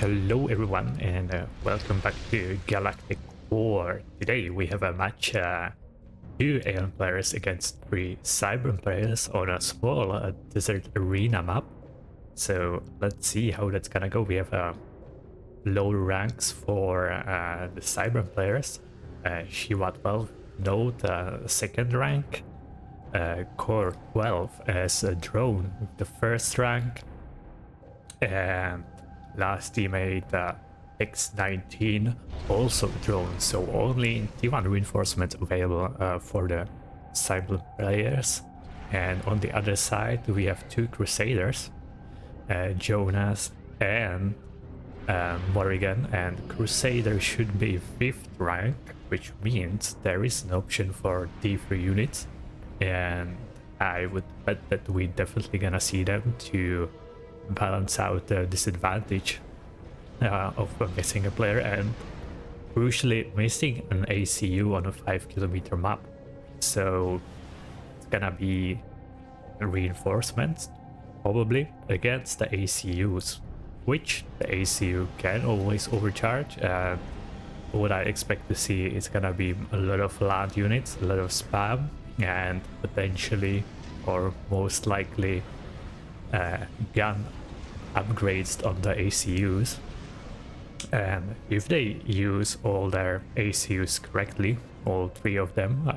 Hello everyone and welcome back to Galactic War. Today we have a match, 2 alien players against 3 Cyber players on a small desert arena map. So let's see how that's gonna go. We have low ranks for the Cyber players. Shiva 12 Node second rank, Core 12 as a drone with the first rank, and last teammate X19 also drone, so only T1 reinforcements available for the Cyber players. And on the other side we have 2 Crusaders, Jonas and Morrigan, and Crusader should be 5th rank, which means there is an option for D3 units, and I would bet that we definitely gonna see them to balance out the disadvantage of missing a player and crucially missing an ACU on a 5-kilometer map. So it's gonna be reinforcements probably against the ACUs, which the ACU can always overcharge. What I expect to see is gonna be a lot of land units, a lot of spam, and potentially or most likely gun upgrades on the ACUs. And if they use all their ACUs correctly, all 3 of them,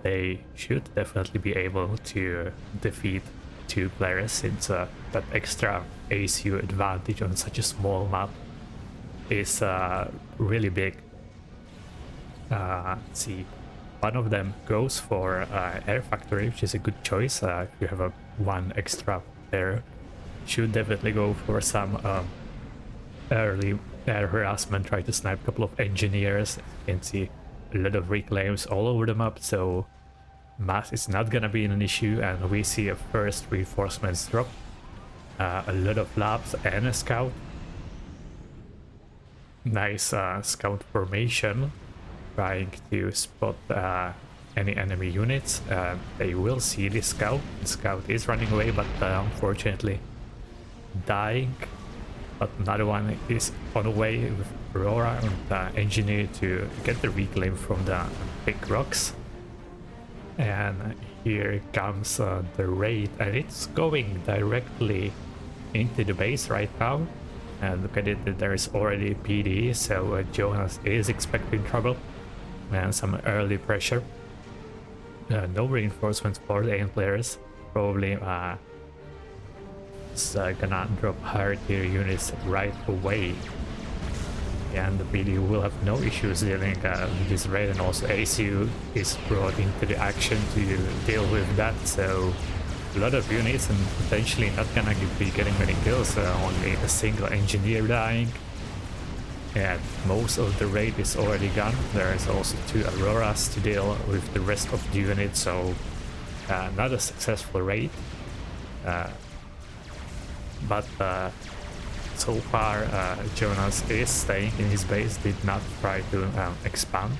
they should definitely be able to defeat 2 players, since that extra ACU advantage on such a small map is really big. Let's see, one of them goes for Air Factory, which is a good choice. If you have one extra player, should definitely go for some early air harassment, try to snipe a couple of engineers. You can see a lot of reclaims all over the map, so mass is not gonna be an issue. And we see a first reinforcements drop, a lot of labs and a scout. Nice scout formation, trying to spot any enemy units. They will see the scout. The scout is running away, but unfortunately dying. But another one is on the way with Aurora and the engineer to get the reclaim from the big rocks. And here comes the raid, and it's going directly into the base right now. And look at it, there is already PD, so Jonas is expecting trouble and some early pressure. No reinforcements for the alien players, probably it's gonna drop higher tier units right away, and the PD will have no issues dealing with this raid. And also ACU is brought into the action to deal with that, so a lot of units and potentially not gonna be getting many kills, only a single engineer dying, and most of the raid is already gone. There is also 2 Auroras to deal with the rest of the unit, so not a successful raid. But so far Jonas is staying in his base, did not try to expand.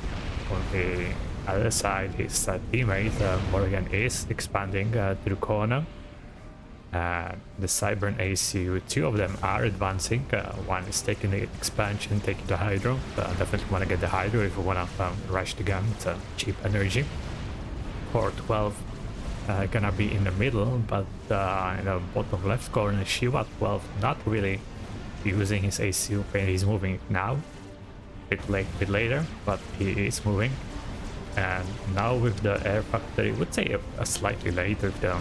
On the other side, his teammate Morgan is expanding to the corner. The Cyber and ACU, 2 of them are advancing. One is taking the expansion, taking the Hydro. Definitely want to get the Hydro if you want to rush the gun. It's cheap energy. Core 12 gonna be in the middle, but in the bottom left corner, Shiva 12 not really using his ACU. He's moving now, bit later, but he is moving. And now with the Air Factory, I would say a slightly late with the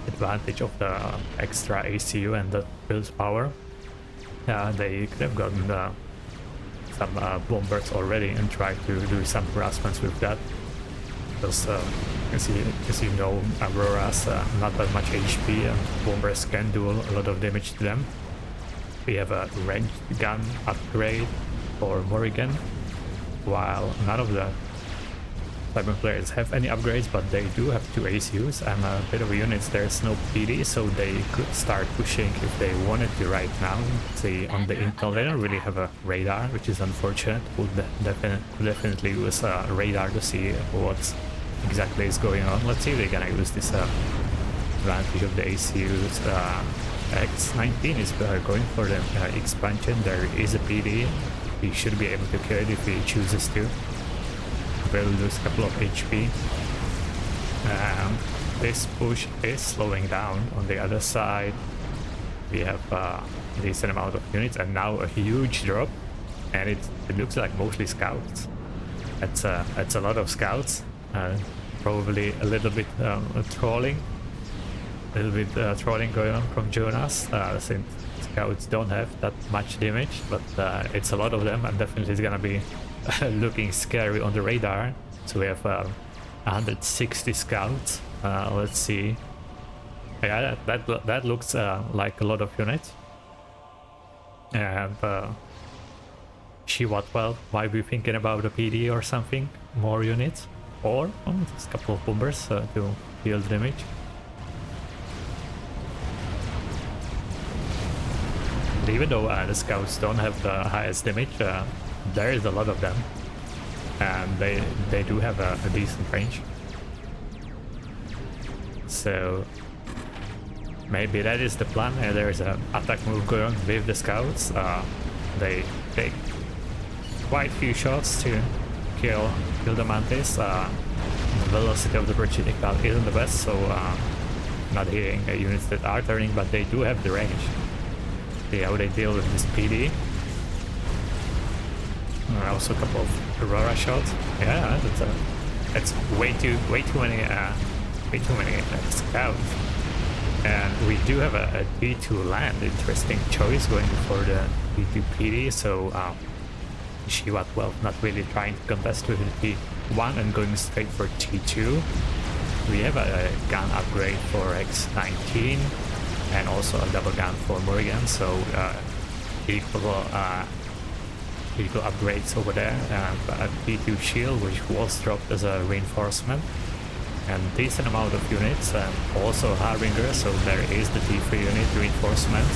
advantage of the extra ACU and the build power. They could have gotten some bombers already and tried to do some harassments with that. Because as you know, Aurora's not that much HP, and bombers can do a lot of damage to them. We have a ranged gun upgrade for Morrigan, while none of the Cyber players have any upgrades, but they do have 2 ACUs and a bit of units. There's no PD, so they could start pushing if they wanted to right now. See, on the intel, they don't really have a radar, which is unfortunate. Would definitely use a radar to see what's exactly is going on. Let's see if they're gonna use this advantage of the ACUs X19 is going for the expansion. There is a PD. He should be able to kill it if he chooses to. Will lose a couple of HP. This push is slowing down. On the other side, we have a decent amount of units, and now a huge drop. And it looks like mostly scouts. That's a lot of scouts. Probably a little bit trolling. A little bit trolling going on from Jonas, since scouts don't have that much damage, but it's a lot of them, and definitely it's gonna be looking scary on the radar. So we have 160 scouts. Let's see. Yeah, that looks like a lot of units. And Shiva 12 might be thinking about a PD or something, more units, or just a couple of bombers to deal damage. Even though the scouts don't have the highest damage, there is a lot of them, and they do have a decent range. So maybe that is the plan. There's an attack move going on with the scouts. They take quite a few shots to kill the mantis. The velocity of the projectile isn't the best, so not hitting units that are turning, but they do have the range. See how they deal with this PD. Also a couple of Aurora shots. Yeah, that's way too many scouts. And we do have a T2 land. Interesting choice going for the T2 PD. So Shiva 12 not really trying to contest with the T1 and going straight for T2. We have a gun upgrade for X19 and also a double gun for Morrigan. So equal upgrades over there. A T2 shield, which was dropped as a reinforcement, and decent amount of units, and also Harbinger. So there is the T3 unit reinforcement.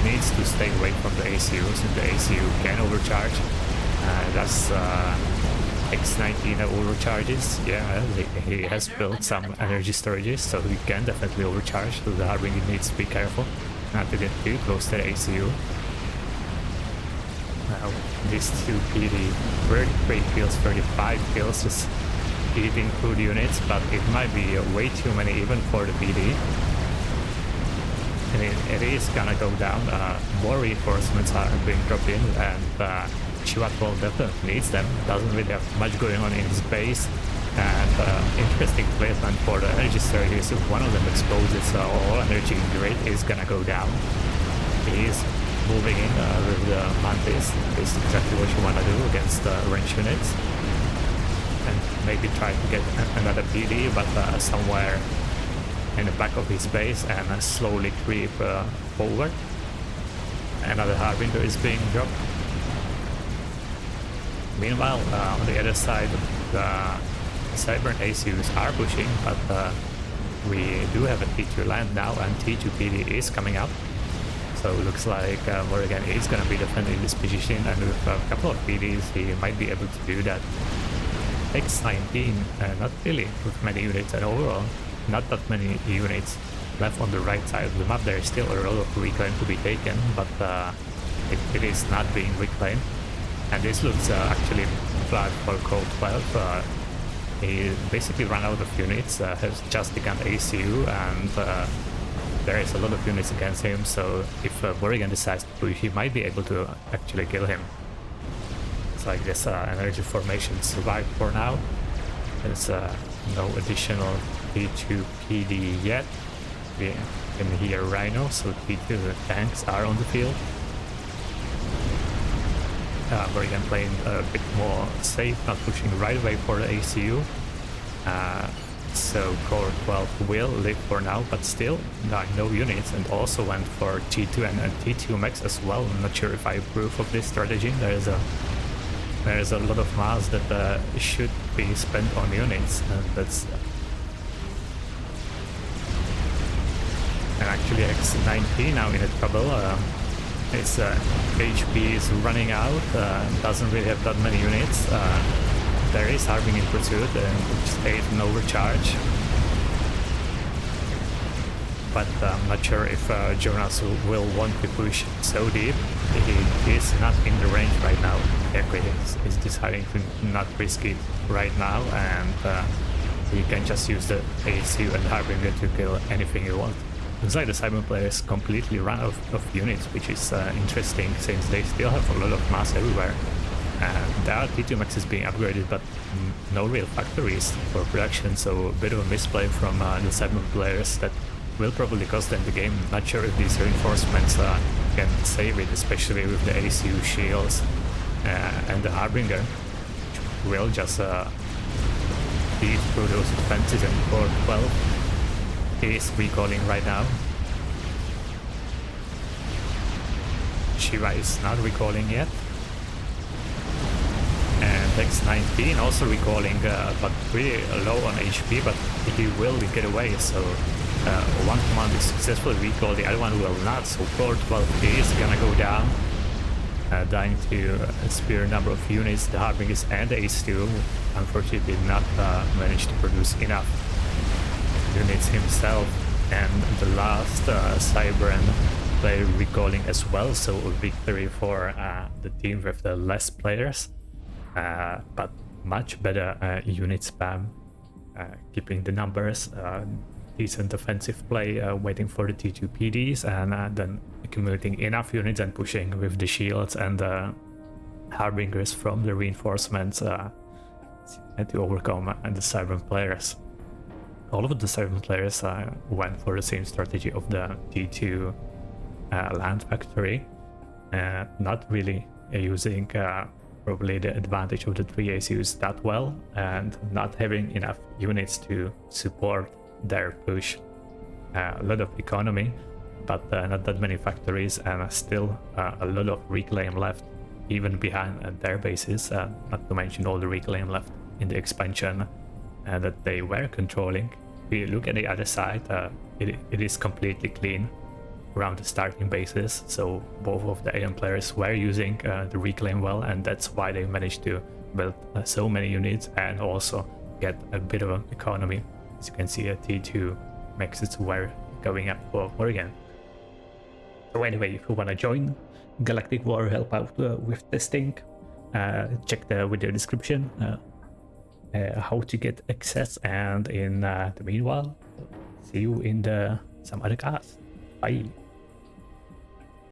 Needs to stay away from the ACUs, and the ACU can overcharge. That's X19 overcharges. Yeah, he has built some energy storages, so he can definitely overcharge. So the Harbinger needs to be careful not to get too close to the ACU. Now, these two PD, 33 kills, 35 kills, just eating food units, but it might be way too many even for the PD. And it is gonna go down. More reinforcements are being dropped in, and Shiva 12 definitely needs them. Doesn't really have much going on in his base, and interesting placement for the energy surges. If one of them exposes, all energy grid is gonna go down. He's moving in with the mantis. This is exactly what you want to do against range units, and maybe try to get another PD, but somewhere in the back of his base, and slowly creep forward. Another Harbinger is being dropped. Meanwhile, on the other side, the Cybern ACUs are pushing, but we do have a T2 land now, and T2 PD is coming up. So it looks like Morrigan is going to be defending this position, and with a couple of PDs he might be able to do that. X19, not really with many units, and overall not that many units left on the right side of the map. There is still a lot of reclaim to be taken, but it is not being reclaimed. And this looks actually bad for Code 12. He basically ran out of units, has just begun ACU, and there is a lot of units against him, so if Morrigan decides to push, he might be able to actually kill him. It's like this energy formation survived for now. There's no additional T2 PD yet. We can hear Rhino, so T2 tanks are on the field. Morrigan playing a bit more safe, not pushing right away for the ACU. So Core 12 will live for now, but still no units, and also went for T2 and T2 max as well. I'm not sure if I approve of this strategy. There's a lot of mass that should be spent on units, and that's and actually X19 now in a trouble. Its HP is running out, doesn't really have that many units. There is Harbinger in pursuit, and which stayed in overcharge. but I'm not sure if Jonas will want to push so deep. He is not in the range right now. Henry is deciding to not risk it right now, and he can just use the ASU and Harbinger to kill anything he wants. Looks like the Cyber players completely run out of units, which is interesting since they still have a lot of mass everywhere. There are T2 maxes being upgraded, but no real factories for production, so a bit of a misplay from the Cyber players that will probably cost them the game. Not sure if these reinforcements can save it, especially with the ACU shields and the Harbinger, which will just beat through those defenses. And for 12 is recalling right now. Shiva is not recalling yet. And X19 also recalling, but pretty low on HP, but he will get away, so one command is successfully recalled, the other one will not, so core 12 is gonna go down, dying to a spare number of units. The Harbingers and the Ace-2 unfortunately did not manage to produce enough units himself, and the last Cybran player recalling as well, so a victory for the team with the less players. But much better unit spam, keeping the numbers, decent defensive play, waiting for the T2 PDs, and then accumulating enough units and pushing with the shields and Harbingers from the reinforcements to overcome the Cyber players. All of the Cyber players went for the same strategy of the T2 land factory, not really using probably the advantage of the 3 ACUs that well, and not having enough units to support their push. A lot of economy, but not that many factories, and still a lot of reclaim left even behind their bases, not to mention all the reclaim left in the expansion that they were controlling. If we look at the other side, it is completely clean around the starting bases, so both of the AM players were using the reclaim well, and that's why they managed to build so many units and also get a bit of an economy. As you can see, T2 maxes were going up for again. So anyway, if you want to join Galactic War, help out with testing, check the video description how to get access, and in the meanwhile, see you in some other cast. Bye.